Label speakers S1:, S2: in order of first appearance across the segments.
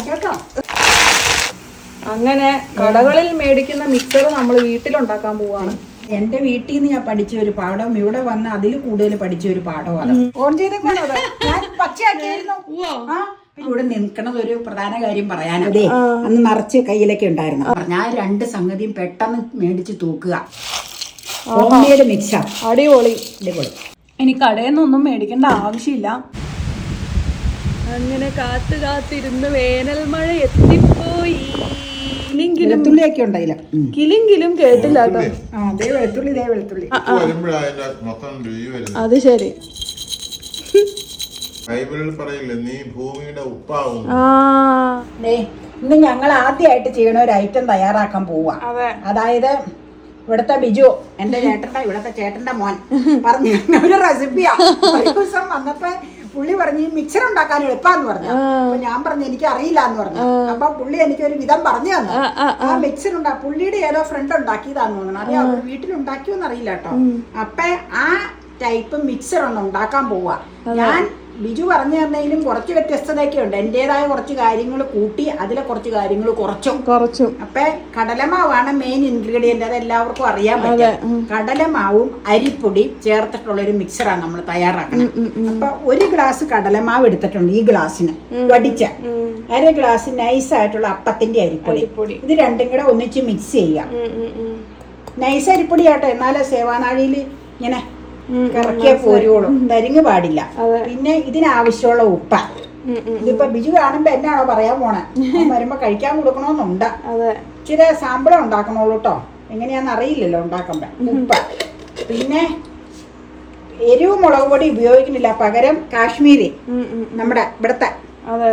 S1: കേട്ടോ.
S2: അങ്ങനെ കടകളിൽ മേടിക്കുന്ന മിക്സർ നമ്മൾ വീട്ടിലുണ്ടാക്കാൻ പോവാണ്.
S1: എന്റെ വീട്ടിൽ നിന്ന് ഞാൻ പഠിച്ച ഒരു പാഠം ഇവിടെ വന്ന് അതിൽ കൂടുതൽ പഠിച്ച ഒരു പാഠമാണ്. ഓൺ ചെയ്തേക്കാണോ ഞാൻ പച്ചയാക്കിയായിരുന്നു. ഇവിടെ നിൽക്കണത് ഒരു പ്രധാന കാര്യം പറയാൻ. അതെ, അന്ന് നിറച്ച് കയ്യിലൊക്കെ ഉണ്ടായിരുന്നു. ഞാൻ 2 സംഗതിയും പെട്ടെന്ന് മേടിച്ച് തൂക്കുക. ഹോംമെയ്ഡ് മിക്സർ
S2: അടിപൊളി.
S1: അടിപൊളി.
S2: ഇനി കടയിൽ നിന്നൊന്നും മേടിക്കേണ്ട ആവശ്യമില്ല. അങ്ങനെ കാത്തിരുന്ന് വേനൽ മഴ എത്തിപ്പോയി.
S1: വെളുത്തുള്ളിയൊക്കെ ഉണ്ടായില്ല.
S2: കിലിങ്കിലും കേട്ടില്ല കേട്ടോ.
S1: അതേ വെളുത്തുള്ളി, ഇതേ വെളുത്തുള്ളി.
S2: അത് ശരി.
S1: ഇന്ന് ഞങ്ങൾ ആദ്യമായിട്ട് ചെയ്യണ ഒരു ഐറ്റം തയ്യാറാക്കാൻ പോവാ. അതായത് ഇവിടുത്തെ ബിജു, എന്റെ ചേട്ടന്റെ ഇവിടുത്തെ ചേട്ടന്റെ മോൻ പറഞ്ഞു ഒരു റെസിപ്പിയാ. ഒരു ദിവസം വന്നപ്പോ പുള്ളി പറഞ്ഞു മിക്സർ ഉണ്ടാക്കാൻ എളുപ്പാന്ന് പറഞ്ഞു. അപ്പൊ ഞാൻ പറഞ്ഞു എനിക്ക് അറിയില്ല എന്ന് പറഞ്ഞു. അപ്പൊ പുള്ളി എനിക്ക് ഒരു വിധം പറഞ്ഞു തന്നു. ആ മിക്സർ പുള്ളിയുടെ ഏതോ ഫ്രണ്ട് ഉണ്ടാക്കിയതാന്ന് തോന്നുന്നു. അതെ, അവർ വീട്ടിലുണ്ടാക്കിയോന്ന് അറിയില്ല കേട്ടോ. അപ്പൊ ആ ടൈപ്പ് മിക്സർ ഒന്ന് ഉണ്ടാക്കാൻ പോവാ. ഞാൻ ബിജു പറഞ്ഞു തന്നതിലും കുറച്ച് വ്യത്യസ്തതയൊക്കെ ഉണ്ട്. എന്റേതായ കുറച്ച് കാര്യങ്ങൾ കൂട്ടി അതിലെ കുറച്ച് കാര്യങ്ങൾ കുറച്ചും. അപ്പൊ കടലമാവാണ് മെയിൻ ഇൻഗ്രീഡിയന്റ്. അത് എല്ലാവർക്കും അറിയാൻ പറ്റും. കടലമാവും അരിപ്പൊടിയും ചേർത്തിട്ടുള്ള ഒരു മിക്സറാണ് നമ്മൾ തയ്യാറാക്കുന്നത്. അപ്പൊ 1 ഗ്ലാസ് കടലമാവ് എടുത്തിട്ടുണ്ട്. ഈ ഗ്ലാസ്സിന് വടിച്ച 1/2 ഗ്ലാസ് നൈസ് ആയിട്ടുള്ള അപ്പത്തിന്റെ അരിപ്പൊടി. ഇത് രണ്ടും കൂടെ ഒന്നിച്ച് മിക്സ് ചെയ്യാം. നൈസ് അരിപ്പൊടി ആട്ടോ, എന്നാലേ സേവാനാഴിയിൽ ഇങ്ങനെ കറക്കിയ പോരുവോളും, തരിങ്ങ് പാടില്ല. പിന്നെ ഇതിനാവശ്യമുള്ള ഉപ്പ. ഇതിപ്പോ ബിജു കാണുമ്പോ എന്നാണോ പറയാൻ പോണേ, വരുമ്പോ കഴിക്കാൻ കൊടുക്കണോന്നുണ്ട്. ഇച്ചിരി സാമ്പിളം ഉണ്ടാക്കണോളൂ കേട്ടോ. എങ്ങനെയാന്ന് അറിയില്ലല്ലോ ഉണ്ടാക്കുമ്പോ. ഉപ്പ. പിന്നെ എരിവ് മുളക് പൊടി ഉപയോഗിക്കുന്നില്ല, പകരം കാശ്മീരി, നമ്മുടെ ഇവിടുത്തെ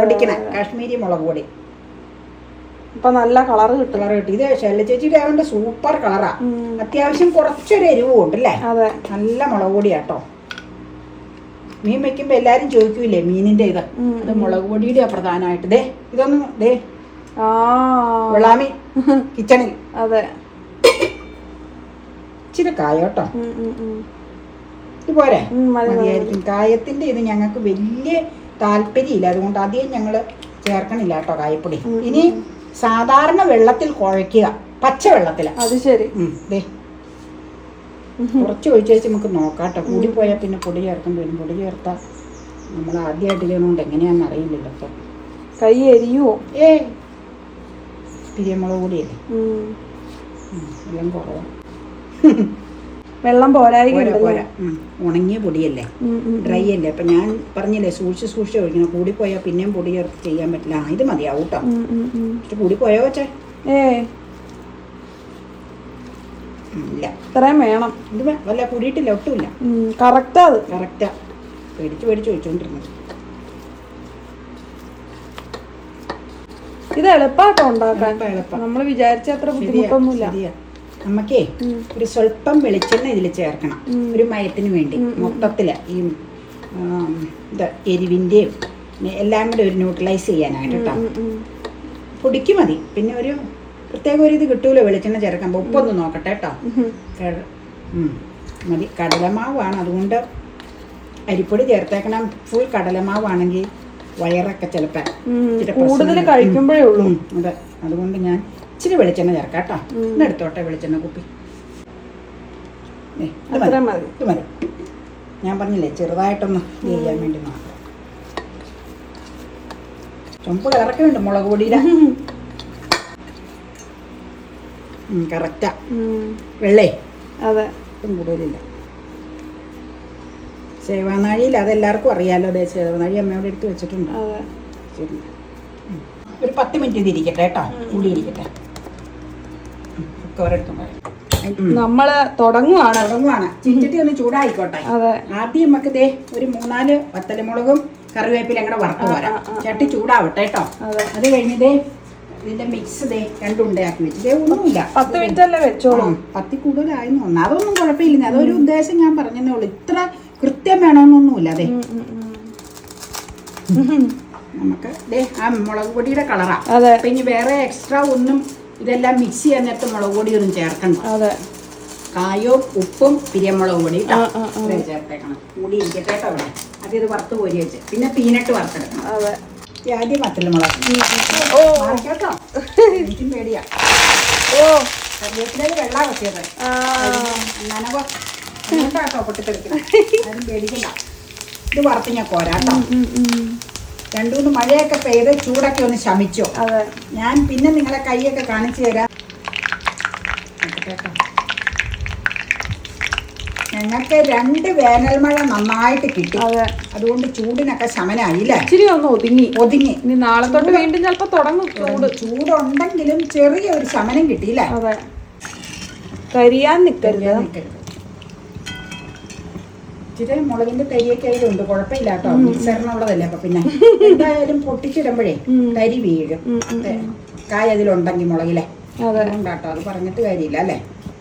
S1: പൊടിക്കണ കാശ്മീരി മുളക് പൊടി.
S2: ഇപ്പൊ നല്ല കളറ് കിട്ടും.
S1: ഇത് ശൈല ചേച്ചിയുടെ ആയതുകൊണ്ട് സൂപ്പർ കളറാ. അത്യാവശ്യം കുറച്ചൊരു എരിവും ഉണ്ട് അല്ലേ. നല്ല മുളക് പൊടിയാട്ടോ. മീൻ വെക്കുമ്പോ എല്ലാരും ചോദിക്കൂലേ മീനിന്റെ ഇത്, അത് മുളക് പൊടിയുടെ പ്രധാനമായിട്ട്. ദേ ഇതൊന്നും ദേ വെള്ളാമി കിച്ചണിൽ.
S2: അതെ,
S1: ഇച്ചിരി കായോട്ടോ. ഇതുപോലെ മതിയായിരിക്കും. കായത്തിന്റെ ഇത് ഞങ്ങൾക്ക് വലിയ താല്പര്യമില്ല, അതുകൊണ്ട് അധികം ഞങ്ങള് ചേർക്കണില്ല കേട്ടോ കായപ്പൊടി. ഇനി സാധാരണ വെള്ളത്തിൽ കുഴയ്ക്കുക, പച്ചവെള്ളത്തില്.
S2: അത് ശരി.
S1: കുറച്ച് ഒഴിച്ച് വെച്ച് നമുക്ക് നോക്കാട്ടോ. കൂടിപ്പോയാൽ പിന്നെ പൊടി ചേർക്കേണ്ടി വരും. പൊടി ചേർത്താൽ നമ്മൾ ആദ്യമായിട്ട് ചെയ്യുന്നതുകൊണ്ട് എങ്ങനെയാണെന്ന് അറിയില്ലല്ലോ. അപ്പൊ
S2: കൈ എരിയുവോ?
S1: പിരിയമുളക് പൊടിയല്ലേ, എല്ലാം കുറവാണ്.
S2: വെള്ളം പോരായി.
S1: ഉണങ്ങിയ പൊടിയല്ലേ, ഡ്രൈ അല്ലേ. അപ്പൊ ഞാൻ പറഞ്ഞില്ലേ സൂക്ഷിച്ച് ഒഴിക്കണം. കൂടിപ്പോയാൽ പിന്നെയും പൊടി ചേർത്ത് ചെയ്യാൻ പറ്റില്ല. ഇത് മതിയാവും കേട്ടോ. പക്ഷെ കൂടിപ്പോയോ വെച്ചേ ഇല്ല,
S2: ഇത്രയും വേണം.
S1: ഇത് വല്ല കൂടിയിട്ടില്ല, ഒട്ടുമില്ല.
S2: കറക്റ്റാ, അത്
S1: കറക്റ്റാ. പേടിച്ച് ഒഴിച്ചോണ്ടിരുന്നത്.
S2: ഇത് എളുപ്പാട്ടോ ഉണ്ടാക്കാൻ. നമ്മൾ വിചാരിച്ച അത്ര ബുദ്ധിമുട്ടൊന്നുമില്ല.
S1: നമുക്കേ ഒരു സ്വല്പം വെളിച്ചെണ്ണ ഇതിൽ ചേർക്കണം, ഒരു മയത്തിന് വേണ്ടി. മൊത്തത്തില് ഈ ഇത് എരിവിന്റെയും എല്ലാം കൂടെ ഒരു ന്യൂട്രലൈസ് ചെയ്യാനായിട്ട് കേട്ടോ. പൊടിക്ക് മതി. പിന്നെ ഒരു പ്രത്യേക ഒരു ഇത് കിട്ടൂലോ വെളിച്ചെണ്ണ ചേർക്കുമ്പോൾ. ഉപ്പൊന്ന് നോക്കട്ടെ കേട്ടോ. മതി. കടലമാവാണ്, അതുകൊണ്ട് അരിപ്പൊടി ചേർത്തേക്കണം. ഫുൾ കടലമാവാണെങ്കിൽ വയറൊക്കെ ചിലപ്പോൾ
S2: കൂടുതൽ കഴിക്കുമ്പോഴേ ഉള്ളൂ.
S1: അതെ, അതുകൊണ്ട് ഞാൻ ഇച്ചിരി വെളിച്ചെണ്ണ ചേർക്കാം കേട്ടോ. ഇന്നെടുത്തോട്ടെ വെളിച്ചെണ്ണ കുപ്പി. ഇത് മതി. ഞാൻ പറഞ്ഞില്ലേ ചെറുതായിട്ടൊന്ന് ചെയ്യാൻ വേണ്ടി മാത്രം. ചുമപ്പ് കളറൊക്കെ ഉണ്ട് മുളക് പൊടിയില. കറക്റ്റാ. വെള്ളേ
S2: അതെ,
S1: കൂടുതലില്ല. സേവാനാഴിയിൽ അതെല്ലാവർക്കും അറിയാലോ. അതെ, സേവാനാഴി അമ്മയോടെ എടുത്ത് വെച്ചിട്ടുണ്ട്. ശരി, ഒരു 10 മിനിറ്റ് ഇതിരിക്കട്ടെ കേട്ടോ. കൂടിയിരിക്കട്ടെ.
S2: നമ്മള് തുടങ്ങുവാണ്.
S1: ചിഞ്ചട്ടി ഒന്ന് ചൂടായിക്കോട്ടെ. ആദ്യം നമുക്ക് ദേ ഒരു 3-4 വത്തലമുളകും കറിവേപ്പില കൂടെ വറുത്ത് പോരാ. ചട്ടി ചൂടാവട്ടെ കേട്ടോ. അത് കഴിഞ്ഞതേ ഇതിന്റെ മിക്സ് ദേ 2 ഉണ്ടയാക്കി വെച്ച്. ഒന്നുമില്ല,
S2: 10 മിനിറ്റ് അല്ലേ വെച്ചോളൂ.
S1: 10 കൂടുതലായിരുന്നു ഒന്ന്. അതൊന്നും കുഴപ്പമില്ല. അതൊരു ഉദ്ദേശം ഞാൻ പറഞ്ഞതേ ഉള്ളൂ. ഇത്ര കൃത്യം വേണമെന്നൊന്നുമില്ല. അതെ, നമുക്ക് ദേ ആ മുളക് പൊടിയുടെ കളറാ. പിന്നെ വേറെ എക്സ്ട്രാ ഒന്നും ഇതെല്ലാം മിക്സ് ചെയ്യാൻ നേരത്തെ മുളക് പൊടി ഒന്നും ചേർക്കണം. കായവും ഉപ്പും പിരിയമുളക് പൊടി ചേർത്തേക്കണം. കൂടി ഇരിക്കട്ടെ അവിടെ. അത് ഇത് വറുത്ത് കോരി വെച്ച് പിന്നെ പീനട്ട് വറുത്തെടുക്കണം. ആദ്യം വറ്റൽമുളക്.
S2: ഓ
S1: കേട്ടോ, എനിക്കും പേടിയാ.
S2: ഓ
S1: കറിവേപ്പിലയിൽ വെള്ളം വെച്ചത് നനവോ കേട്ടോ പൊട്ടിത്തെടുക്കണം. അതും പേടിക്കണ്ട. ഇത് വറുത്ത് ഞാൻ കോരാട്ടോ. 2-3 മഴയൊക്കെ പെയ്ത് ചൂടൊക്കെ ഒന്ന് ശമിച്ചോ. ഞാൻ പിന്നെ നിങ്ങളെ കൈയൊക്കെ കാണിച്ചു തരാം. ഞങ്ങൾക്ക് 2 വേനൽ മഴ നന്നായിട്ട് കിട്ടി. അതുകൊണ്ട് ചൂടിനൊക്കെ ശമനായില്ലേ,
S2: ഇച്ചിരി ഒന്ന് ഒതുങ്ങി.
S1: ഇനി
S2: നാളെ തൊട്ട് വീണ്ടും ചിലപ്പോ തുടങ്ങും ചൂട്.
S1: ചൂടുണ്ടെങ്കിലും ചെറിയൊരു ശമനം കിട്ടിയില്ലേ.
S2: കരിയാൻ നിക്കരുത്.
S1: ഇച്ചിരി മുളകിന്റെ തരിയൊക്കെ അതിലുണ്ട്, കുഴപ്പമില്ല കേട്ടോ. മിക്സറിനുള്ളതല്ലേ. അപ്പൊ പിന്നെ എന്തായാലും പൊട്ടിച്ചിടുമ്പോഴേ തരി വീഴും. കായ അതിലുണ്ടെങ്കിൽ മുളകിലെ ഉണ്ടാട്ടോ. അത് പറഞ്ഞിട്ട് കാര്യമില്ല അല്ലേ,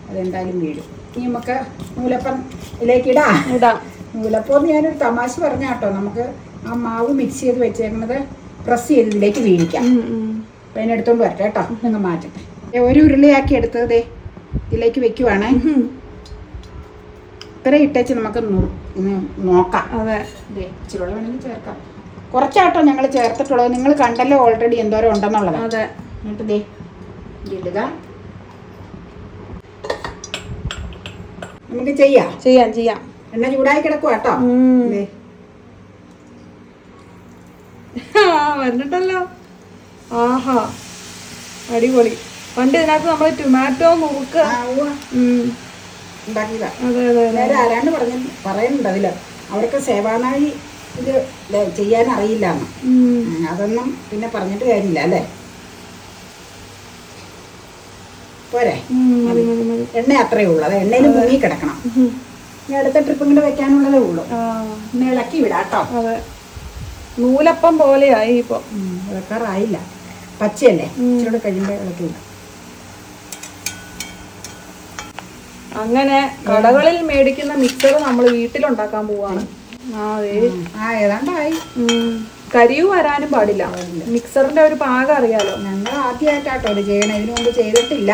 S1: അതെന്തായാലും വീഴും. ഇനി നമുക്ക് നൂലപ്പം ഇതിലേക്ക് ഇടാം. നൂലപ്പം ഞാനൊരു തമാശ പറഞ്ഞ കേട്ടോ. നമുക്ക് ആ മാവ് മിക്സ് ചെയ്ത് വെച്ചേക്കുന്നത് പ്രസ് ചെയ്ത് ഇതിലേക്ക് വീഴിക്കാം. അപ്പം അതിനെടുത്തോണ്ട് വരട്ടെ കേട്ടോ. നിങ്ങൾ മാറ്റട്ടെ. 1 ഉരുളിയാക്കി എടുത്തത് ഇതിലേക്ക് വെക്കുവാണേ. ഇത്ര ഇട്ടേച്ച് നമുക്ക് നോക്കാം. ഇച്ചിരി വേണമെങ്കിൽ ചേർക്കാം. കുറച്ചാട്ടോ ഞങ്ങൾ ചേർത്തിട്ടുള്ളത്. നിങ്ങൾ കണ്ടല്ലോ ഓൾറെഡി എന്തോരം ഉണ്ടെന്നുള്ളത്. എന്നിട്ട് ദേ ഇടുക. നമുക്ക് ചെയ്യാം. എണ്ണ ചൂടായി കിടക്കുക കേട്ടോ.
S2: വന്നിട്ടല്ലോ. ആഹാ അടിപൊളി. പണ്ട് ഇതിനകത്ത് നമ്മള് ടൊമാറ്റോ മുറുക്ക്
S1: ഉണ്ടാക്കിയതാ. നേരെ ആരാണ്ട് പറയുന്നുണ്ട് അതില് അവർക്ക് സേവാനായി ഇത് ചെയ്യാൻ അറിയില്ലാന്ന്. അതൊന്നും പിന്നെ പറഞ്ഞിട്ട് കാര്യമില്ല അല്ലേ. പോരെ, എണ്ണ അത്രയേ ഉള്ളൂ. അത് എണ്ണയിൽ മുങ്ങി കിടക്കണം. ഇനി അടുത്ത ട്രിപ്പും കൂടെ വെക്കാനുള്ളതേ ഉള്ളൂ. ഇന്ന് ഇളക്കി വിടാട്ടോ.
S2: നൂലപ്പം പോലെയായി. ഇപ്പൊ
S1: ഇളക്കാറായില്ല, പച്ചയല്ലേ. ഇച്ചിരി കഴിയുമ്പോ ഇളക്കി വിടാം.
S2: അങ്ങനെ കടകളിൽ മേടിക്കുന്ന മിക്സർ നമ്മൾ വീട്ടിലുണ്ടാക്കാൻ പോവാണ്.
S1: ഏതാണ്ടായി.
S2: കരിവ് വരാനും പാടില്ല. മിക്സറിന്റെ ഒരു പാകം അറിയാലോ.
S1: ഞങ്ങൾ ആദ്യമായിട്ടാട്ടോ ഇത് ചെയ്യണം. ഇതിനു മുമ്പ് ചെയ്തിട്ടില്ല.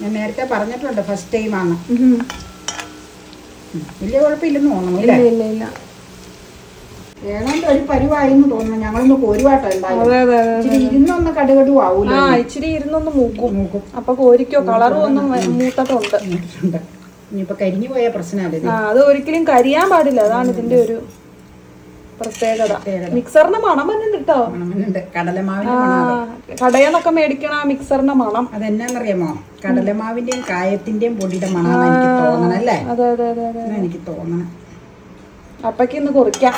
S1: ഞാൻ നേരത്തെ പറഞ്ഞിട്ടുണ്ട്, ഫസ്റ്റ് ടൈം ആണ്. വലിയ കുഴപ്പമില്ലെന്ന് തോന്നുന്നു.
S2: ഇല്ല
S1: ഏതാണ്ട് ഒരു പരിവായെന്ന് തോന്നുന്നു. ഞങ്ങളൊന്ന് കോരുവാട്ടോ. ഇരുന്നൊന്ന് കടുകടു ആവൂല.
S2: ഇച്ചിരി ഇരുന്നൊന്ന് മൂക്കും. അപ്പൊ കോരിക്കോ കളറും ഒന്നും മൂത്തിട്ടുണ്ട്.
S1: ഇനിയിപ്പൊ കരിഞ്ഞു പോയ പ്രശ്നമല്ലേ.
S2: അത് ഒരിക്കലും കരിയാൻ പാടില്ല. അതാണ് ഇതിന്റെ ഒരു പ്രത്യേകത. മിക്സറിന്റെ മണം തന്നെ കിട്ടോ. കടയെന്നൊക്കെ മേടിക്കണ മിക്സറിന്റെ മണം
S1: അതെന്നാന്നറിയാമോ? കടലമാവിന്റെയും കായത്തിന്റെയും പൊടിയുടെ മണമാണ് എനിക്ക് തോന്നണല്ലേ. എനിക്ക് തോന്നണം.
S2: അപ്പൊക്ക് ഇന്ന് കുറിക്കാം.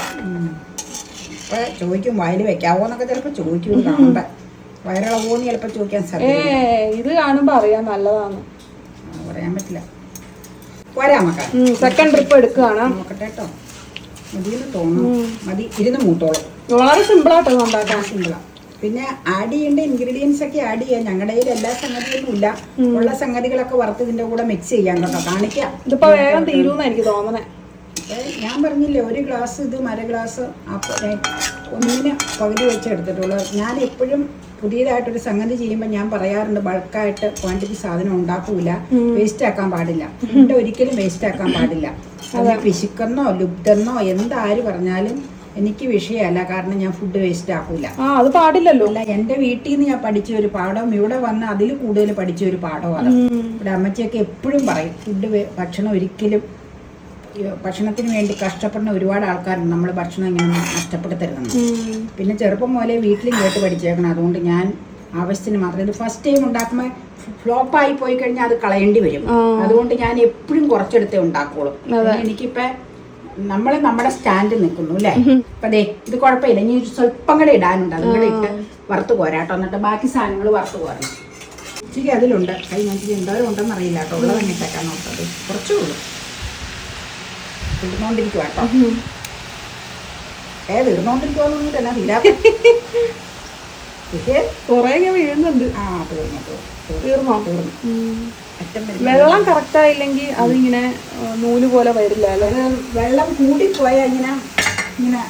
S1: അപ്പൊ ചോദിക്കും വയൽ വെക്കാവോന്നൊക്കെ ചിലപ്പോ ചോദിക്കും. കാണുമ്പോ വയറിളവോന്ന് ചിലപ്പോ ചോദിക്കാൻ സാധ്യത.
S2: ഇത് കാണുമ്പോ അറിയാം നല്ലതാണ്.
S1: പറയാൻ പറ്റില്ല. പോരാ മക്ക.
S2: സെക്കൻഡ് ട്രിപ്പ് എടുക്കുകയാണ്.
S1: നോക്കട്ടെ കേട്ടോ. മതിയെന്ന് തോന്നുന്നു. മതി. ഇരുന്ന് മൂത്തോളം.
S2: വളരെ സിമ്പിളാട്ടോ ഉണ്ടാക്കാൻ.
S1: സിമ്പിളാ. പിന്നെ ആഡ് ചെയ്യേണ്ട ഇൻഗ്രീഡിയൻസ് ഒക്കെ ആഡ് ചെയ്യാം. ഞങ്ങളുടെ കയ്യിൽ എല്ലാ സംഗതിയൊന്നും ഇല്ല. ഉള്ള സംഗതികളൊക്കെ വറുത്ത് ഇതിന്റെ കൂടെ മിക്സ് ചെയ്യാൻ കേട്ടോ. കാണിക്കാം.
S2: ഇതിപ്പോ വേഗം തീരുമെന്ന് എനിക്ക് തോന്നണേ.
S1: ഞാൻ പറഞ്ഞില്ലേ, 1 ഗ്ലാസ് ഇത് 1/2 ഗ്ലാസ് ഒന്നിന് പകുതി വെച്ച് എടുത്തിട്ടുള്ളൂ. ഞാൻ എപ്പോഴും പുതിയതായിട്ടൊരു സംഗതി ചെയ്യുമ്പോൾ ഞാൻ പറയാറുണ്ട്, ബൾക്കായിട്ട് ക്വാണ്ടിറ്റി സാധനം ഉണ്ടാക്കൂല, വേസ്റ്റ് ആക്കാൻ പാടില്ല. ഫുഡ് ഒരിക്കലും വേസ്റ്റ് ആക്കാൻ പാടില്ല. അത് പിശുക്കെന്നോ ലുബ്ധെന്നോ എന്താര് പറഞ്ഞാലും എനിക്ക് വിഷയമല്ല. കാരണം ഞാൻ ഫുഡ് വേസ്റ്റ് ആക്കൂല.
S2: അത് പാടില്ലല്ലോ.
S1: അല്ല, എന്റെ വീട്ടിൽ നിന്ന് ഞാൻ പഠിച്ച ഒരു പാഠവും ഇവിടെ വന്ന് അതിൽ കൂടുതൽ പഠിച്ച ഒരു പാഠമാണ്. ഇവിടെ അമ്മച്ചിയൊക്കെ എപ്പോഴും പറയും, ഭക്ഷണം ഒരിക്കലും, ഭക്ഷണത്തിന് വേണ്ടി കഷ്ടപ്പെടുന്ന ഒരുപാട് ആൾക്കാരുണ്ട്. നമ്മൾ ഭക്ഷണം ഇങ്ങനെ നഷ്ടപ്പെടുത്തരുതെന്ന്. പിന്നെ ചെറുപ്പം മുതലേ വീട്ടിലും കേട്ട് പഠിച്ചേക്കണം. അതുകൊണ്ട് ഞാൻ ആവശ്യത്തിന് മാത്രം. ഇത് ഫസ്റ്റ് ടൈം ഉണ്ടാക്കുമ്പോൾ ഫ്ലോപ്പായി പോയി കഴിഞ്ഞാൽ അത് കളയേണ്ടി വരും. അതുകൊണ്ട് ഞാൻ എപ്പോഴും കുറച്ചെടുത്തേ ഉണ്ടാക്കുള്ളൂ. എനിക്കിപ്പോ നമ്മുടെ സ്റ്റാൻഡ് നിൽക്കുന്നു അല്ലേ. അപ്പൊ അതെ, ഇത് കുഴപ്പമില്ല. ഇനി സ്വല്പം കൂടെ ഇടാനുണ്ട്. അതും കൂടെ ഇട്ട് വറുത്ത് പോരാട്ടോ. എന്നിട്ട് ബാക്കി സാധനങ്ങൾ വറുത്ത് പോരണം. ഇച്ചിരി അതിലുണ്ട്. ഞാൻ ഇച്ചിരി എന്തോരം ഉണ്ടെന്ന് അറിയില്ല കേട്ടോ. ഉള്ളത് തന്നെ ഇട്ടേക്കാൻ നോക്കത്. കുറച്ചേ ഉള്ളൂ. ഇടുന്നോണ്ടിരിക്കുക കേട്ടോ. ഇടുന്നോണ്ടിരിക്കുവാന്നൊന്നും തന്നെ തീരാത്ത
S2: കൊറേ വീഴുന്നുണ്ട്.
S1: തീർന്നോ?
S2: വെള്ളം കറക്റ്റ് ആയില്ലെങ്കിൽ അതിങ്ങനെ നൂല് പോലെ വരില്ല.
S1: വെള്ളം കൂടിപ്പോയാൽ ഇങ്ങനെ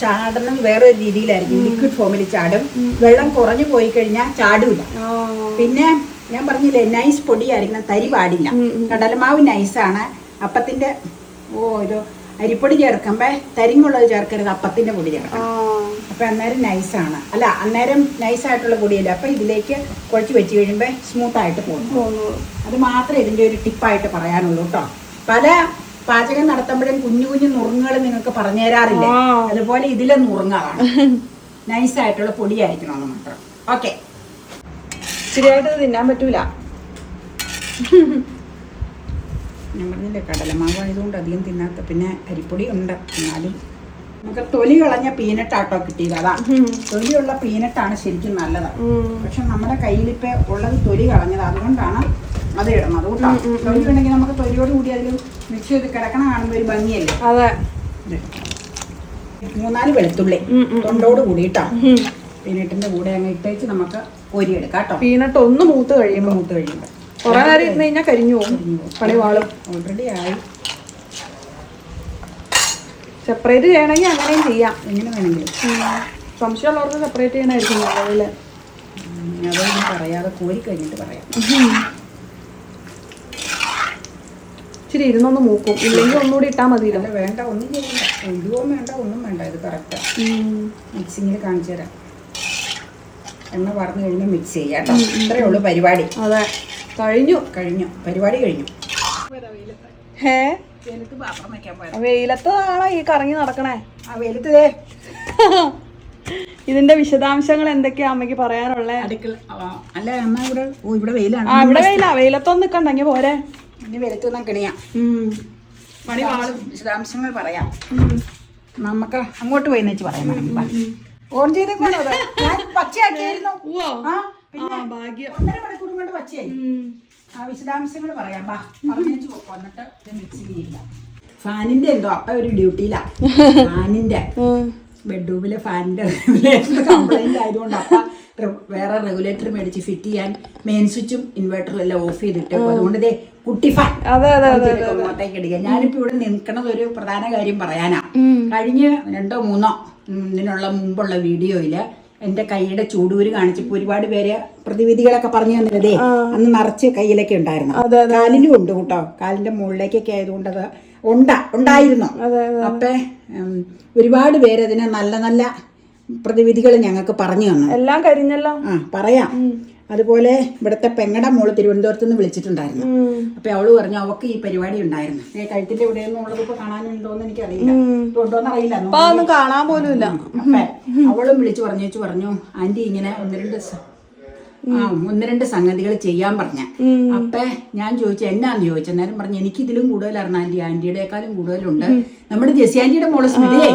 S1: ചാടണം വേറെ രീതിയിലായിരിക്കും. ലിക്വിഡ് ഫോമിൽ ചാടും. വെള്ളം കുറഞ്ഞു പോയി കഴിഞ്ഞാൽ ചാടില്ല. പിന്നെ ഞാൻ പറഞ്ഞില്ലേ, നൈസ് പൊടിയായിരിക്കണം, തരി പാടില്ല. കടലമാവ് നൈസാണ്. അപ്പത്തിന്റെ ഇത് അരിപ്പൊടി ചേർക്കുമ്പോ തരിങ്ങുള്ളത് ചേർക്കരുത്, അപ്പത്തിന്റെ പൊടി ചേർക്കണം. അപ്പൊ അന്നേരം നൈസാണ്. അല്ല, അന്നേരം നൈസായിട്ടുള്ള പൊടിയല്ല. അപ്പൊ ഇതിലേക്ക് കുഴച്ച് വെച്ച് കഴിയുമ്പോ സ്മൂത്തായിട്ട് പോകുന്നു. അത് മാത്രമേ ഇതിന്റെ ഒരു ടിപ്പായിട്ട് പറയാനുള്ളൂ കേട്ടോ. പല പാചകം നടത്തുമ്പോഴും കുഞ്ഞു കുഞ്ഞു നുറുങ്ങുകൾ നിങ്ങൾക്ക് പറഞ്ഞു തരാറില്ലേ, അതുപോലെ ഇതിലെ നുറുങ്ങാണ്. നൈസായിട്ടുള്ള പൊടിയായിരിക്കണമെന്ന് മാത്രം. ഓക്കെ,
S2: ശരിയായിട്ട് തിന്നാൻ പറ്റൂല.
S1: ഞാൻ പറഞ്ഞില്ലേ, കടലമാവ് ആയതുകൊണ്ട് അധികം തിന്നാത്ത. പിന്നെ അരിപ്പൊടി ഉണ്ട്, എന്നാലും നമുക്ക് തൊലി കളഞ്ഞ പീനട്ടാട്ടോ കിട്ടിയത്. അതാ തൊലിയുള്ള പീനട്ടാണ് ശരിക്കും നല്ലത്. പക്ഷെ നമ്മുടെ കയ്യിലിപ്പോ ഉള്ളത് തൊലി കളഞ്ഞത്, അതുകൊണ്ടാണ് അത് ഇടുന്നത് കേട്ടോ. തൊലി ഉണ്ടെങ്കിൽ നമുക്ക് തൊലിയോട് കൂടി അതിൽ മിക്സ് ചെയ്ത് കിടക്കണ കാണുമ്പോൾ ഒരു ഭംഗിയല്ലേ.
S2: അതെ,
S1: 3-4 വെളുത്തുള്ളി തൊണ്ടോട് കൂടി ഇട്ടോ പീനട്ടിന്റെ കൂടെ അങ്ങ് ഇട്ടേച്ച് നമുക്ക് കോരിയെടുക്കാം കേട്ടോ.
S2: പീനട്ട് ഒന്ന് മൂത്ത് കഴിയുമ്പോൾ കുറെ നേരം ഇരുന്ന് കഴിഞ്ഞാൽ കരിഞ്ഞു പോകും, പണി വാളും.
S1: ഓൾറെഡി ആയി.
S2: സെപ്പറേറ്റ് ചെയ്യണമെങ്കിൽ അങ്ങനെയും ചെയ്യാം,
S1: എങ്ങനെ വേണമെങ്കിലും.
S2: സംശയമുള്ളവർക്ക് സെപ്പറേറ്റ് ചെയ്യണമായിരിക്കും നല്ലതല്ലേ.
S1: അതൊന്നും പറയാതെ കോരി കഴിഞ്ഞിട്ട് പറയാം.
S2: ഇച്ചിരി ഇരുന്നൊന്ന് മൂക്കും, ഇല്ലെങ്കിൽ ഒന്നുകൂടി ഇട്ടാൽ മതിയല്ലോ.
S1: അല്ല, വേണ്ട, ഒന്നും ചെയ്യണ്ട, ഒഴുകുകയും വേണ്ട, ഒന്നും വേണ്ട. ഇത് കറക്റ്റാ. മിക്സിങ്ങിൽ കാണിച്ചു തരാം. എണ്ണ പറഞ്ഞു കഴിഞ്ഞാൽ മിക്സ് ചെയ്യാം കേട്ടോ. ഇത്രയേ ഉള്ളൂ പരിപാടി.
S2: അതെ, കഴിഞ്ഞു
S1: പരിപാടി കഴിഞ്ഞു.
S2: വെയിലത്താണോ ഈ കറങ്ങി നടക്കണേ?
S1: ആ വെയിലത്ത്
S2: ഇതിന്റെ വിശദാംശങ്ങൾ എന്തൊക്കെയാ അമ്മയ്ക്ക് പറയാനുള്ളേ?
S1: അല്ല അമ്മ ഇവിടെ ഇവിടെ വെയിലാണ്.
S2: ഇവിടെ വെയിലാ, വെയിലത്തൊന്നും നിക്കണ്ടെങ്കിൽ പോരെ.
S1: ഇനി വെയിലത്ത് നിൽക്കണിയാ. പണി വാളും. വിശദാംശങ്ങൾ പറയാം. നമുക്ക് അങ്ങോട്ട് പോയി വെച്ച് പറയാൻ ഓൺ ചെയ്തേക്കോളൂ. ഞാൻ പച്ചയാക്കിയായിരുന്നു. പിന്നെ 1.5 മണിക്കൂർ കൊണ്ട് പച്ചയായി. ആ വിശദാംശങ്ങൾ പറയാം. പറഞ്ഞു വന്നിട്ട് മിക്സ് ചെയ്യില്ല. ഫാനിന്റെ എന്തോ അപ്പ ഒരു ഡ്യൂട്ടിയിലാ. ഫാനിന്റെ ബെഡ്റൂമിലെ ഫാനിന്റെ കംപ്ലൈന്റ് ആയതുകൊണ്ട് അപ്പ വേറെ റെഗുലേറ്റർ മേടിച്ച് ഫിറ്റ് ചെയ്യാൻ മെയിൻ സ്വിച്ചും ഇൻവെർട്ടറും എല്ലാം ഓഫ് ചെയ്തിട്ട്, അതുകൊണ്ട് ഇതേ കുട്ടി ഫാൻ അങ്ങോട്ടേക്ക് ഇടുക. ഞാനിപ്പോ ഇവിടെ നിൽക്കണത് ഒരു പ്രധാന കാര്യം പറയാനാ. കഴിഞ്ഞ 2-3 ഇതിനുള്ള മുമ്പുള്ള വീഡിയോയില് എന്റെ കൈയുടെ ചൂടൂര് കാണിച്ചപ്പോ ഒരുപാട് പേര് പ്രതിവിധികളൊക്കെ പറഞ്ഞു തന്നതേ. അന്ന് നിറച്ച് കയ്യിലൊക്കെ ഉണ്ടായിരുന്നു, കാലിലും ഉണ്ട് കേട്ടോ. കാലിന്റെ മുകളിലേക്കൊക്കെ ആയതുകൊണ്ട് അത് ഉണ്ടായിരുന്നു. അപ്പൊ ഒരുപാട് പേര് അതിന് നല്ല നല്ല പ്രതിവിധികൾ ഞങ്ങൾക്ക് പറഞ്ഞു തന്നു.
S2: എല്ലാം കഴിഞ്ഞല്ലോ.
S1: പറയാം. അതുപോലെ ഇവിടുത്തെ പെങ്ങടെ മോള് തിരുവനന്തപുരത്ത് നിന്ന് വിളിച്ചിട്ടുണ്ടായിരുന്നു. അപ്പൊ അവള് പറഞ്ഞു അവക്ക് ഈ പരിപാടി ഉണ്ടായിരുന്നു. കഴുത്തിന്റെ എവിടെയെന്നുള്ളത് ഇപ്പൊ കാണാനുണ്ടോന്ന് എനിക്കറിയില്ല, ഉണ്ടോന്ന് അറിയില്ല,
S2: കാണാൻ പോലും ഇല്ല.
S1: അപ്പൊ അവളും വിളിച്ചു പറഞ്ഞു ആന്റി ഇങ്ങനെ 1-2 സംഗതികൾ ചെയ്യാൻ പറഞ്ഞ. അപ്പൊ ഞാൻ ചോദിച്ചു എന്നാന്ന് ചോദിച്ചു. അന്നേരം പറഞ്ഞു എനിക്ക് ഇതിലും കൂടുതലായിരുന്നു ആന്റി, ആന്റിയുടെക്കാളും കൂടുതലുണ്ട് നമ്മുടെ ജെസി ആന്റിയുടെ മോള് സ്മിതയെ.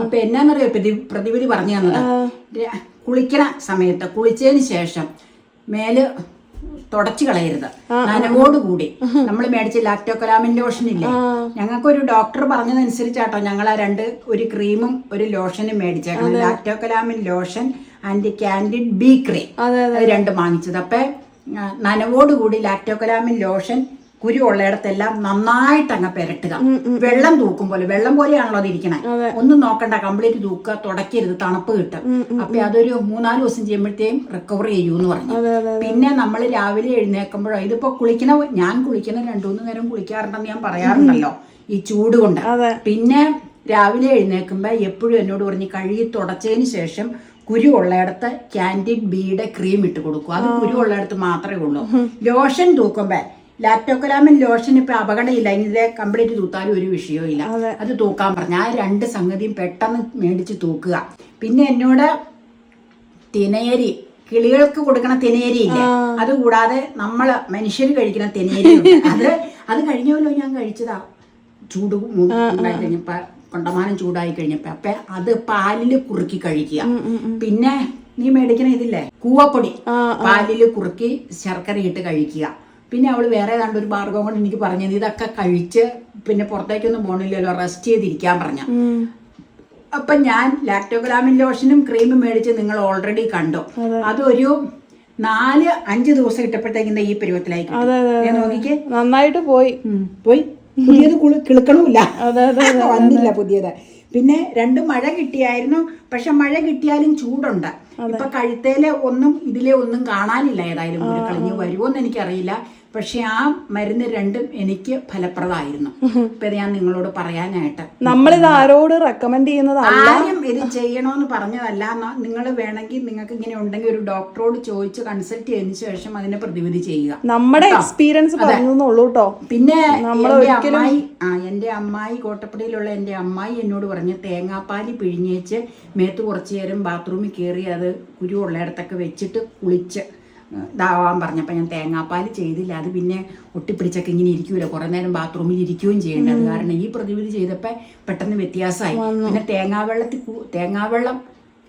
S1: അപ്പൊ എന്നാന്നറിയോ പ്രതിവിധി പറഞ്ഞു തന്നത്? കുളിക്കണ സമയത്ത് കുളിച്ചതിന് ശേഷം മേല് തുടച്ചു കളയരുത്, നനവോടുകൂടി. നമ്മൾ മേടിച്ച ലാക്ടോകലാമിൻ ലോഷൻ ഇല്ലേ, ഞങ്ങൾക്കൊരു ഡോക്ടർ പറഞ്ഞതനുസരിച്ചാട്ടോ ഞങ്ങൾ ഒരു ക്രീമും ഒരു ലോഷനും മേടിച്ചേക്കണം. Lactocalamine lotion and Candid B cream, അത് 2 വാങ്ങിച്ചത്. അപ്പൊ നനവോടുകൂടി ലാക്ടോകലാമിൻ ലോഷൻ കുരു ഉള്ളയിടത്തെല്ലാം നന്നായിട്ട് അങ്ങ് പെരട്ടുക. വെള്ളം തൂക്കും പോലെ, വെള്ളം പോലെയാണല്ലോ അതിരിക്കണേ. ഒന്നും നോക്കണ്ട, കംപ്ലീറ്റ് തൂക്കുക, തുടക്കരുത്, തണുപ്പ് കിട്ടും. അപ്പൊ അതൊരു 3-4 ദിവസം ചെയ്യുമ്പോഴത്തേക്കും റിക്കവർ ചെയ്യൂന്ന് പറഞ്ഞു. പിന്നെ നമ്മൾ രാവിലെ എഴുന്നേൽക്കുമ്പോഴോ, ഇതിപ്പോ ഞാൻ കുളിക്കുന്ന 2-3 നേരം കുളിക്കാറുണ്ടെന്ന് ഞാൻ പറയാറുണ്ടല്ലോ ഈ ചൂട് കൊണ്ട്. പിന്നെ രാവിലെ എഴുന്നേൽക്കുമ്പോ എപ്പോഴും എന്നോട് പറഞ്ഞ് കഴുകി തുടച്ചതിന് ശേഷം കുരു ഉള്ളയിടത്ത് കാൻഡിഡ് ബിയുടെ ക്രീം ഇട്ട് കൊടുക്കും. അത് കുരു ഉള്ളയിടത്ത് മാത്രമേ ഉള്ളൂ. ലോഷൻ തൂക്കുമ്പോ ലാക്ടോകലാമിൻ ലോഷൻ ഇപ്പൊ അപകടമില്ല, ഇതിന്റെ കംപ്ലീറ്റ് തൂത്താലും ഒരു വിഷയവും ഇല്ല. അത് തൂക്കാൻ പറഞ്ഞ ആ 2 സംഗതിയും പെട്ടെന്ന് മേടിച്ച് തൂക്കുക. പിന്നെ എന്നോട് തിനയരി, കിളികൾക്ക് കൊടുക്കണ തിനയരി ഇല്ലേ, അത് കൂടാതെ നമ്മള് മനുഷ്യർ കഴിക്കുന്ന തിനയരി അത് കഴിഞ്ഞല്ലോ ഞാൻ കഴിച്ചതാ. ചൂട് ഉണ്ടായി കഴിഞ്ഞപ്പോ, കൊണ്ടമാനം ചൂടായി കഴിഞ്ഞപ്പോ അപ്പൊ അത് പാലില് കുറുക്കി കഴിക്കുക. പിന്നെ നീ മേടിക്കണ ഇതില്ലേ കൂവപ്പൊടി, പാലില് കുറുക്കി ശർക്കര ഇട്ട് കഴിക്കുക. പിന്നെ അവള് വേറെ ഏതാണ്ട് ഒരു മാർഗം കൊണ്ട് എനിക്ക് പറഞ്ഞത് ഇതൊക്കെ കഴിച്ച് പിന്നെ പുറത്തേക്കൊന്നും പോണില്ലല്ലോ, റെസ്റ്റ് ചെയ്തിരിക്കാൻ പറഞ്ഞ. അപ്പൊ ഞാൻ ലാക്ടോകലാമിൻ ലോഷനും ക്രീമും മേടിച്ച് നിങ്ങൾ ഓൾറെഡി കണ്ടു. അതൊരു 4-5 ദിവസം ഇട്ടപ്പോഴത്തേക്കിന്റെ ഈ പരുവത്തിലായി. നോക്കിക്കേ,
S2: നന്നായിട്ട് പോയി.
S1: പുതിയത് കിളുക്കണമില്ല, വന്നില്ല പുതിയത്. പിന്നെ 2 മഴ കിട്ടിയായിരുന്നു, പക്ഷെ മഴ കിട്ടിയാലും ചൂടുണ്ട്. ഇപ്പൊ കഴുത്തേലെ ഇതിലെ ഒന്നും കാണാനില്ല. ഏതായാലും കളഞ്ഞു വരുമോന്ന് എനിക്കറിയില്ല. പക്ഷെ ആ മരുന്ന് രണ്ടും എനിക്ക് ഫലപ്രദമായിരുന്നു. ഇപ്പൊ ഞാൻ നിങ്ങളോട് പറയാനായിട്ട്,
S2: നമ്മളിത് ആരോട് റെക്കമെൻഡ് ചെയ്യുന്നതല്ല,
S1: ആരും ഇത് ചെയ്യണമെന്ന് പറഞ്ഞതല്ല. നിങ്ങൾ വേണമെങ്കിൽ നിങ്ങൾക്ക് ഇങ്ങനെ ഉണ്ടെങ്കിൽ ഒരു ഡോക്ടറോട് ചോദിച്ച് കൺസൾട്ട് ചെയ്തതിനു ശേഷം അതിനെ പ്രതിവിധി ചെയ്യുക.
S2: നമ്മുടെ എക്സ്പീരിയൻസ് പറഞ്ഞുള്ളൂ കേട്ടോ.
S1: പിന്നെ എന്റെ അമ്മായി കോട്ടപ്പടിയിലുള്ള എന്റെ അമ്മായി എന്നോട് പറഞ്ഞു, തേങ്ങാപ്പാല് പിഴിഞ്ഞേച്ച് മേത്ത് കുറച്ചു നേരം ബാത്റൂമിൽ കയറി അത് കുരു ഉള്ളയിടത്തൊക്കെ വെച്ചിട്ട് കുളിച്ച് ഇതാവാൻ പറഞ്ഞപ്പോൾ ഞാൻ തേങ്ങാപ്പാൽ ചെയ്തില്ല. അത് പിന്നെ ഒട്ടിപ്പിടിച്ചൊക്കെ ഇങ്ങനെ ഇരിക്കൂല, കുറെ നേരം ബാത്റൂമിൽ ഇരിക്കുകയും ചെയ്യേണ്ടത്. അത് കാരണം ഈ പ്രതിവിധി ചെയ്തപ്പോൾ പെട്ടെന്ന് വ്യത്യാസമായി. പിന്നെ തേങ്ങാവെള്ളം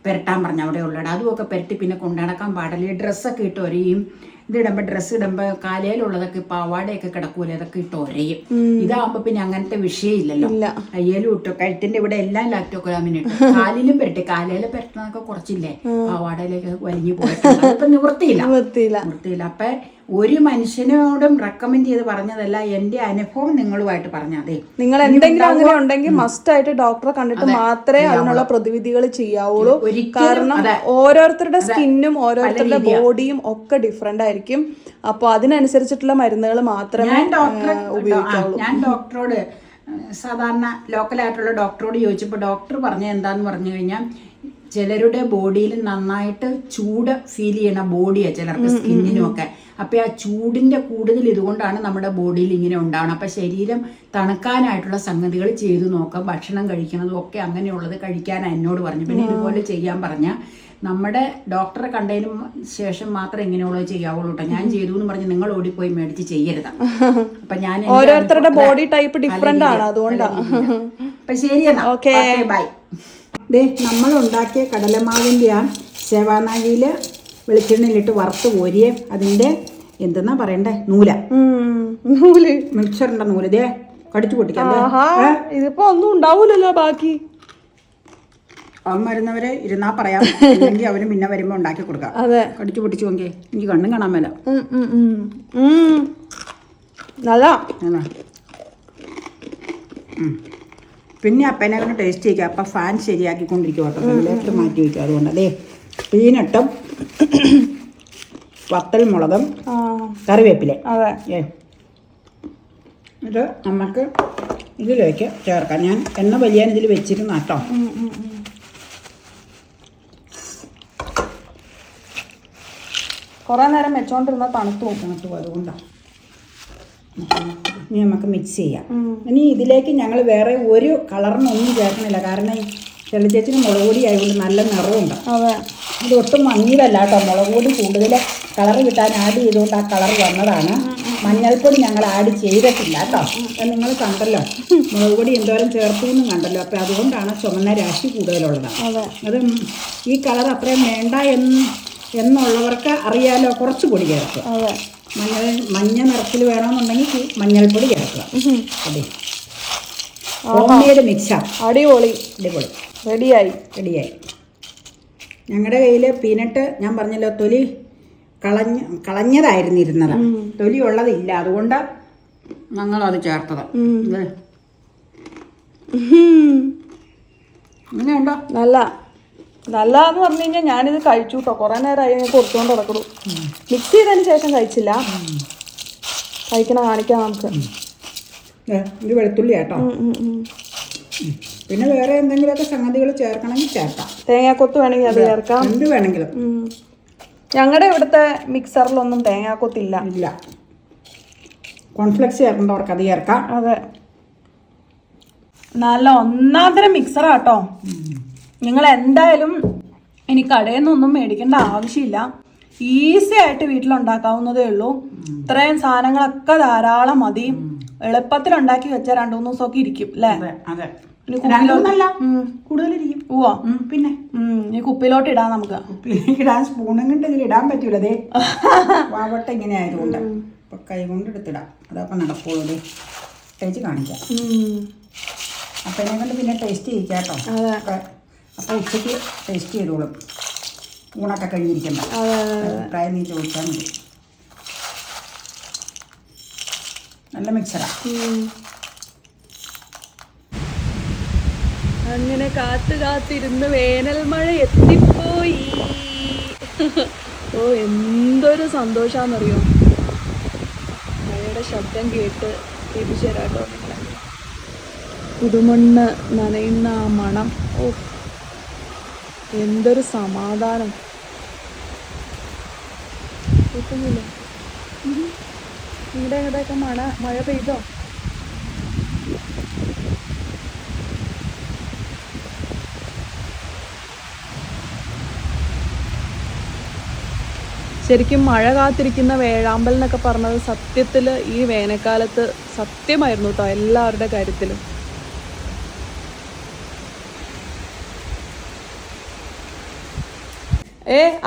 S1: പുരട്ടാൻ പറഞ്ഞു അവിടെ ഉള്ളത്. അതുമൊക്കെ പുരട്ടി പിന്നെ കൊണ്ടുനടക്കാൻ പാടില്ല. ഡ്രസ്സൊക്കെ ഇട്ട് ഒരയും. ഇതിടുമ്പോൾ ഡ്രസ്സ് ഇടുമ്പോൾ കാലയിലുള്ളതൊക്കെ പാവാടയൊക്കെ കിടക്കൂല, അതൊക്കെ ഇട്ട് ഒരയും. ഇതാകുമ്പോൾ പിന്നെ അങ്ങനത്തെ വിഷയമില്ലല്ലോ. കയ്യിലും ഇട്ടു, കഴുത്തിന്റെ ഇവിടെ എല്ലാം ലാക്ടോഗ്രാമിന് ഇട്ടു, കാലിലും പുരട്ടി. കാലയിൽ പുരട്ടുന്നതൊക്കെ കുറച്ചില്ലേ, പാവാടയിലേക്ക് വലിഞ്ഞു പോയിട്ടുണ്ട്. ഇപ്പൊ നിവൃത്തിയില്ല. അപ്പൊ ഒരു മനുഷ്യനോടും റെക്കമെൻഡ് ചെയ്ത് പറഞ്ഞതല്ല, എന്റെ അനുഭവം നിങ്ങളുമായിട്ട് പറഞ്ഞതേ.
S2: നിങ്ങൾ എന്തെങ്കിലും അങ്ങനെ ഉണ്ടെങ്കിൽ മസ്റ്റ് ആയിട്ട് ഡോക്ടറെ കണ്ടിട്ട് മാത്രമേ അതിനുള്ള പ്രതിവിധികൾ ചെയ്യാവുള്ളൂ. കാരണം ഓരോരുത്തരുടെ സ്കിന്നും ഓരോരുത്തരുടെ ബോഡിയും ഒക്കെ ഡിഫറെന്റ് ആയിരിക്കും. അപ്പൊ അതിനനുസരിച്ചിട്ടുള്ള മരുന്നുകൾ മാത്രമേ ഉപയോഗിക്കാവുള്ളൂ.
S1: ഞാൻ ഡോക്ടറോട് സാധാരണ ലോക്കലായിട്ടുള്ള ഡോക്ടറോട് ചോദിച്ചപ്പോൾ ഡോക്ടർ പറഞ്ഞ എന്താന്ന് പറഞ്ഞു കഴിഞ്ഞാൽ, ചിലരുടെ ബോഡിയിൽ നന്നായിട്ട് ചൂട് ഫീൽ ചെയ്യണ ബോഡിയാണ് ചിലർക്ക്, സ്കിന്നിനും ഒക്കെ. അപ്പം ആ ചൂടിൻ്റെ കൂടുതൽ ഇതുകൊണ്ടാണ് നമ്മുടെ ബോഡിയിൽ ഇങ്ങനെ ഉണ്ടാവണം. അപ്പം ശരീരം തണുക്കാനായിട്ടുള്ള സംഗതികൾ ചെയ്തു നോക്കാം. ഭക്ഷണം കഴിക്കുന്നതും ഒക്കെ അങ്ങനെയുള്ളത് കഴിക്കാനാണ് എന്നോട് പറഞ്ഞു. പിന്നെ ഇതുപോലെ ചെയ്യാൻ പറഞ്ഞാൽ നമ്മുടെ ഡോക്ടറെ കണ്ടതിന് ശേഷം മാത്രം ഇങ്ങനെയുള്ളത് ചെയ്യാവുള്ളൂ കേട്ടോ. ഞാൻ ചെയ്തു എന്ന് പറഞ്ഞ് നിങ്ങൾ ഓടിപ്പോയി മേടിച്ച് ചെയ്യരുത്. അപ്പം ഞാൻ
S2: ഓരോരുത്തരുടെ ബോഡി ടൈപ്പ് ഡിഫറെന്റ് ആണ്, അതുകൊണ്ടാണ്.
S1: അപ്പം ശരി, എന്നാ ഓക്കെ, ബൈ. നമ്മൾ ഉണ്ടാക്കിയ കടലമാവിൻ്റെ ആ സേവാനാഴിയിൽ വെളിച്ചെണ്ണയിലിട്ട് വറുത്ത് കോരിയെ അതിൻ്റെ എന്തെന്നാ പറയണ്ടേ, നൂല് മിക്സറിൻ്റെ നൂല് ഇതേ കടിച്ചു പൊട്ടിക്കാം.
S2: ഇതിപ്പോ ഒന്നും ഉണ്ടാവൂലല്ലോ ബാക്കി.
S1: അവൻ വരുന്നവരെ ഇരുന്നാ പറയാം, അല്ലെങ്കിൽ അവന് പിന്നെ വരുമ്പോ ഉണ്ടാക്കി കൊടുക്കാം. കടിച്ചു പൊട്ടിച്ചു നോക്കിയേ, എനിക്ക് കണ്ണും കാണാൻ മേല. പിന്നെ അപ്പനെ അവന് ടേസ്റ്റ് ചെയ്യിക്കുക. അപ്പം ഫാൻ ശരിയാക്കിക്കൊണ്ടിരിക്കുക കേട്ടോ, റെഗുലേറ്റർ മാറ്റി വയ്ക്കുക. അതുകൊണ്ട് അതേ പീനട്ടും വത്തൽ മുളകും കറിവേപ്പില ഇത് നമുക്ക് ഇതിലേക്ക് ചേർക്കാം. ഞാൻ എണ്ണ വലിയാൻ ഇതിൽ വെച്ചിരുന്ന കേട്ടോ.
S2: കുറേ നേരം വെച്ചോണ്ടിരുന്ന തണുത്തു
S1: അതുകൊണ്ടാണ്. ഇനി നമുക്ക് മിക്സ് ചെയ്യാം. ഇനി ഇതിലേക്ക് ഞങ്ങൾ വേറെ ഒരു കളറിനൊന്നും ചേർക്കണില്ല, കാരണം ചെള്ളിച്ചേച്ചിന് മുളക് പൊടി ആയതുകൊണ്ട് നല്ല നിറവുണ്ട്. ഇത് ഒട്ടും മങ്ങിയതല്ല കേട്ടോ, മുളക് പൊടി കൂടുതൽ കളർ കിട്ടാൻ ആഡ് ചെയ്തുകൊണ്ട് ആ കളർ വന്നതാണ്. മഞ്ഞൾപ്പൊടി ഞങ്ങൾ ആഡ് ചെയ്തിട്ടില്ല കേട്ടോ. നിങ്ങൾ കണ്ടല്ലോ മുളക് പൊടി എന്തോരം ചേർത്തു എന്നും കണ്ടല്ലോ. അപ്പം അതുകൊണ്ടാണ് ചുമന്ന രാശി കൂടുതലുള്ളത്. അത് ഈ കളർ അത്രയും വേണ്ട എന്നുള്ളവർക്ക് അറിയാലോ, കുറച്ച് പൊടി ചേർക്കുക. മഞ്ഞ നിറത്തിൽ വേണമെന്നുണ്ടെങ്കിൽ മഞ്ഞൾപ്പൊടി ചേർക്കുക. അതെ, ഹോം മെയ്ഡ് മിക്സാണ്.
S2: അടിപൊളി റെഡിയായി.
S1: ഞങ്ങളുടെ കയ്യിൽ പീനട്ട് ഞാൻ പറഞ്ഞല്ലോ തൊലി കളഞ്ഞതായിരുന്നു ഇരുന്നത്, തൊലി ഉള്ളതില്ല, അതുകൊണ്ട് ഞങ്ങളത് ചേർത്തത്. ഇങ്ങനെയുണ്ടോ?
S2: നല്ലതെന്ന് പറഞ്ഞു കഴിഞ്ഞാൽ ഞാനിത് കഴിച്ചു കേട്ടോ. കുറേ നേരമായി ഞാൻ കൊടുത്തുകൊണ്ട് നടക്കണു. മിക്സ് ചെയ്തതിന് ശേഷം കഴിച്ചില്ല, കാണിക്കാം നമുക്ക്.
S1: ഇത് വെളുത്തുള്ളി കേട്ടോ. പിന്നെ വേറെ എന്തെങ്കിലുമൊക്കെ സംഗതികൾ ചേർക്കണമെങ്കിൽ ചേർക്കാം.
S2: തേങ്ങാക്കൊത്ത് വേണമെങ്കിൽ അത് ചേർക്കാം,
S1: എന്ത് വേണമെങ്കിലും.
S2: ഞങ്ങളുടെ ഇവിടുത്തെ മിക്സറിലൊന്നും തേങ്ങാക്കൊത്തില്ല.
S1: ഇല്ല, കോൺഫ്ലെക്സ് ചേർക്കേണ്ടവർക്ക് അത് ചേർക്കാം.
S2: അതെ, നല്ല ഒന്നാന്തരം മിക്സറാ കേട്ടോ. നിങ്ങൾ എന്തായാലും ഇനി കടയിൽ നിന്നൊന്നും മേടിക്കേണ്ട ആവശ്യമില്ല, ഈസി ആയിട്ട് വീട്ടിലുണ്ടാക്കാവുന്നതേ ഉള്ളൂ. ഇത്രയും സാധനങ്ങളൊക്കെ ധാരാളം മതി. എളുപ്പത്തിൽ ഉണ്ടാക്കി വെച്ചാൽ 2-3 ദിവസമൊക്കെ ഇരിക്കും അല്ലേ?
S1: കൂടുതലിരിക്കും.
S2: പിന്നെ ഈ കുപ്പിയിലോട്ട് ഇടാം നമുക്ക്.
S1: കുപ്പിയിടാൻ സ്പൂണും കൊണ്ട് ഇതിൽ ഇടാൻ പറ്റൂല, അതേ വാവട്ട ഇങ്ങനെ ആയതുകൊണ്ട് കൈ കൊണ്ട് എടുത്തിടാം. അതപ്പം നടക്കുള്ളൂ. ടേസ്റ്റ് കാണിക്കാം. അപ്പം എന്നെ കൊണ്ട് പിന്നെ ടേസ്റ്റ് ചെയ്യിക്കാം കേട്ടോ. അപ്പോൾ ഉച്ചയ്ക്ക് ടേസ്റ്റ് ചെയ്തോളും, ഊണൊക്കെ കഴിഞ്ഞിരിക്കണ്ട. അഭിപ്രായം നീ ചോദിച്ചാൽ മതി. നല്ല മിക്സറാണ്.
S2: അങ്ങനെ കാത്തിരുന്ന് വേനൽ മഴ എത്തിപ്പോയി. ഓ, എന്തൊരു സന്തോഷാന്നറിയോ. ശബ്ദം കേട്ട് കേൾപ്പിച്ചു തരാട്ടോ നിങ്ങളെ. പുതുമണ്ണ് നനയുന്ന ആ മണം, ഓ എന്തൊരു സമാധാനം. കേൾക്കുന്നില്ലേ? നിങ്ങളുടെ അങ്ങോട്ടൊക്കെ മഴ പെയ്തോ? ശരിക്കും മഴ കാത്തിരിക്കുന്ന വേഴാമ്പൽ എന്നൊക്കെ പറഞ്ഞത് സത്യത്തിൽ ഈ വേനൽക്കാലത്ത് സത്യമായിരുന്നു കേട്ടോ, എല്ലാവരുടെ കാര്യത്തിലും.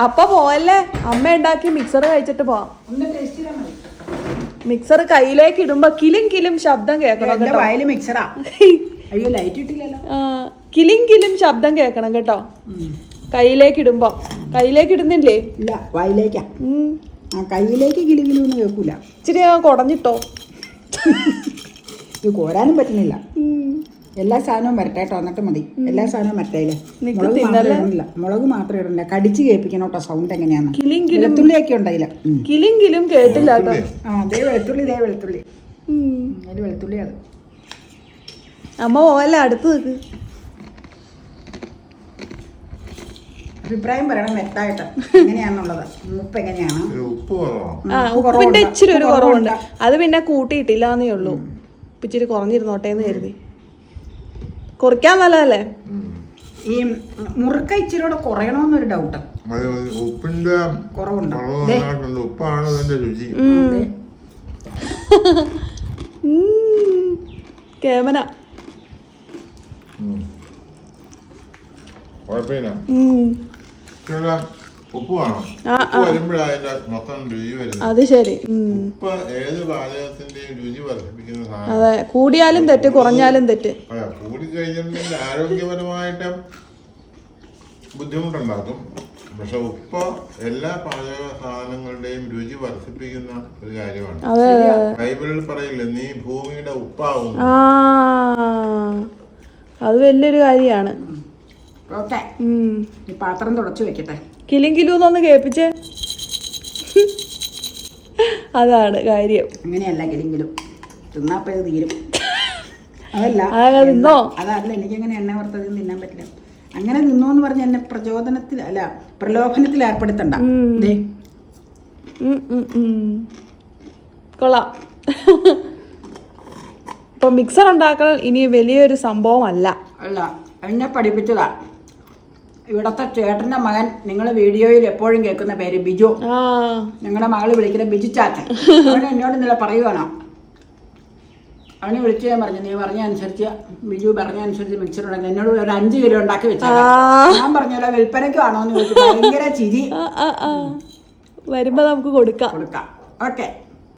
S2: അപ്പ പോവല്ലേ, അമ്മ ഉണ്ടാക്കി മിക്സർ കഴിച്ചിട്ട് പോവാം. മിക്സർ കയ്യിലേക്ക് ഇടുമ്പോ കിലും കിലും ശബ്ദം കേൾക്കണം കേട്ടോ. കിലും കിലും ശബ്ദം കേൾക്കണം കേട്ടോ കയ്യിലേക്ക് ഇടുമ്പോ. കയ്യിലേക്ക് ഇടുന്നില്ലേ?
S1: ഇല്ല, വായിലേക്കാ. കയ്യിലേക്ക് കിലുകിലൊന്നും കേൾക്കൂല.
S2: ഇച്ചിരി കുടഞ്ഞിട്ടോ.
S1: ഇത് കോരാനും പറ്റുന്നില്ല. എല്ലാ സാധനവും വരട്ടെട്ടോ, എന്നിട്ട് മതി. എല്ലാ സാധനവും വരട്ടേലേ. മുളക് മാത്രം ഇടണ്ട, കടിച്ച് കേൾപ്പിക്കണം കേട്ടോ. സൗണ്ട് എങ്ങനെയാന്ന്. വെളുത്തുള്ളിയൊക്കെ ഉണ്ടായില്ല.
S2: കിലും കിലും കേട്ടില്ല കേട്ടോ.
S1: അതേ വെളുത്തുള്ളി, ഇതേ വെളുത്തുള്ളി, അതിൽ വെളുത്തുള്ളി. അത്
S2: അമ്മ പോവല്ലേ, അടുത്ത് നിൽക്ക്.
S1: അഭിപ്രായം പറയണം വ്യക്തമായിട്ട്, എങ്ങനെയാന്നുള്ളത്. ഉപ്പ് എങ്ങനെയാണ്?
S2: ഉപ്പിന്റെ ഇച്ചിരി ഒരു കുറവുണ്ട്. അത് പിന്നെ കൂട്ടിയിട്ടില്ലാന്നേ ഉള്ളൂ. ഇച്ചിരി കുറഞ്ഞിരുന്നോട്ടെ എന്ന് കരുതി. കുറയ്ക്കാൻ നല്ലതല്ലേ?
S1: ഈ മുറുക്ക ഇച്ചിരി കൂടെ കുറയണമെന്നൊരു ഡൗട്ട്.
S3: ഉപ്പിന്റെ
S1: കുറവുണ്ടോ?
S3: ഉപ്പാണ് അതിന്റെ രുചി.
S2: കേമന
S3: കുഴപ്പമില്ല. ഉപ്പ് വേണം. വരുമ്പോഴതിന്റെ മൊത്തം രുചി വരുന്നത്.
S2: അത് ശരി.
S3: ഉപ്പ് ഏത് പാചകത്തിന്റെയും രുചി വർദ്ധിപ്പിക്കുന്ന സാധനം.
S2: അതെ, കൂടിയാലും തെറ്റ്, കുറഞ്ഞാലും തെറ്റ്.
S3: കൂടി കഴിഞ്ഞിട്ടുണ്ടെങ്കിൽ ആരോഗ്യപരമായിട്ട് ബുദ്ധിമുട്ടുണ്ടാക്കും. പക്ഷെ ഉപ്പ് എല്ലാ പാചക സാധനങ്ങളുടെയും രുചി വർദ്ധിപ്പിക്കുന്ന ഒരു കാര്യമാണ്. ബൈബിളിൽ പറയില്ലേ, നീ ഭൂമിയുടെ ഉപ്പാവും.
S2: അത് വലിയൊരു കാര്യമാണ്.
S1: പാത്രം തുടച്ചു വെക്കട്ടെ.
S2: കിലും കിലൂന്നൊന്ന് കേൾപ്പിച്ചേ. അതാണ് കാര്യം.
S1: അങ്ങനെയല്ല, കിലെങ്കിലും തിന്നാപ്പത് തീരും. അതല്ല എനിക്കങ്ങനെ എണ്ണ വറുത്തത് തിന്നാൻ പറ്റില്ല. അങ്ങനെ നിന്നോന്ന് പറഞ്ഞ എന്നെ പ്രലോഭനത്തിൽ ഏർപ്പെടുത്തണ്ട.
S2: കൊള്ളാം. ഇപ്പൊ മിക്സർ ഉണ്ടാക്കൽ ഇനി വലിയൊരു സംഭവമല്ല.
S1: അല്ല, എന്നെ പഠിപ്പിച്ചതാ ഇവിടത്തെ ചേട്ടന്റെ മകൻ. നിങ്ങൾ വീഡിയോയിൽ എപ്പോഴും കേൾക്കുന്ന പേര് ബിജു. ഞങ്ങളുടെ മകള് വിളിക്കുന്ന ബിജു ചാച്ചൻ. അവൻ എന്നോട് ഇന്നലെ പറയുവാണോ, അവനെ വിളിച്ച് ഞാൻ പറഞ്ഞു, നീ പറഞ്ഞ അനുസരിച്ച്, ബിജു പറഞ്ഞ അനുസരിച്ച് മിക്സർ ഉണ്ടാക്കി എന്നോട് ഒരു 5 കിലോ ഉണ്ടാക്കി വെച്ചാൽ ഞാൻ പറഞ്ഞല്ലോ വിൽപ്പനയ്ക്കാണോ എന്ന് ചോദിച്ചു. ഭയങ്കര ചിരി.
S2: വരുമ്പോ നമുക്ക് കൊടുക്കാം.
S1: ഓക്കെ.